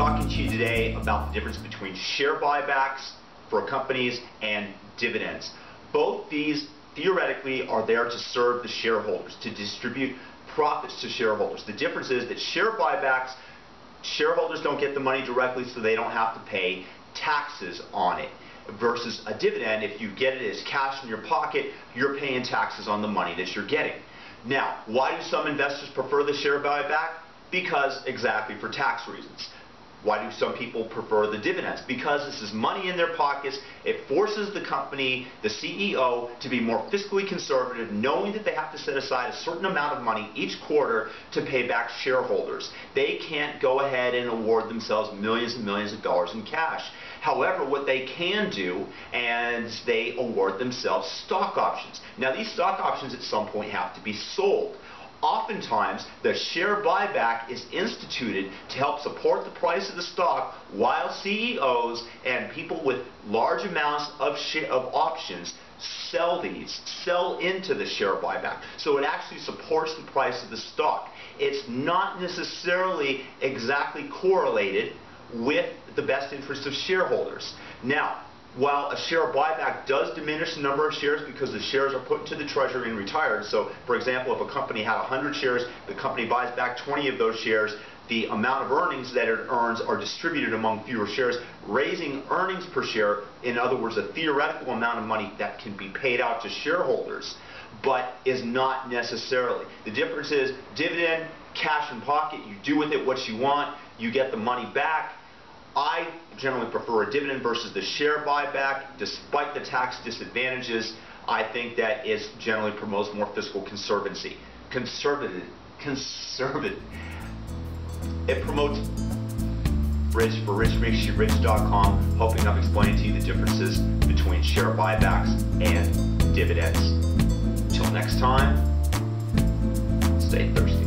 talking to you today about the difference between share buybacks for companies and dividends. Both these theoretically are there to serve the shareholders, to distribute profits to shareholders. The difference is that share buybacks, shareholders don't get the money directly, so they don't have to pay taxes on it. Versus a dividend, if you get it as cash in your pocket, you're paying taxes on the money that you're getting. Now, why do some investors prefer the share buyback? Because exactly for tax reasons. Why do some people prefer the dividends? Because this is money in their pockets. It forces the company, the CEO, to be more fiscally conservative, knowing that they have to set aside a certain amount of money each quarter to pay back shareholders. They can't go ahead and award themselves millions and millions of dollars in cash. However, what they can do, and they award themselves stock options. Now, these stock options at some point have to be sold. Oftentimes, the share buyback is instituted to help support the price of the stock while CEOs and people with large amounts of options sell into the share buyback. So it actually supports the price of the stock. It's not necessarily exactly correlated with the best interest of shareholders. Now, while a share buyback does diminish the number of shares because the shares are put into the treasury and retired, so for example, if a company had 100 shares, the company buys back 20 of those shares, the amount of earnings that it earns are distributed among fewer shares, raising earnings per share, in other words, a theoretical amount of money that can be paid out to shareholders, but is not necessarily. The difference is dividend, cash in pocket, you do with it what you want, you get the money back. I generally prefer a dividend versus the share buyback. Despite the tax disadvantages, I think that it generally promotes more fiscal conservative. It promotes rich for richmakesyourich.com, hoping I've explained to you the differences between share buybacks and dividends. Until next time, stay thirsty.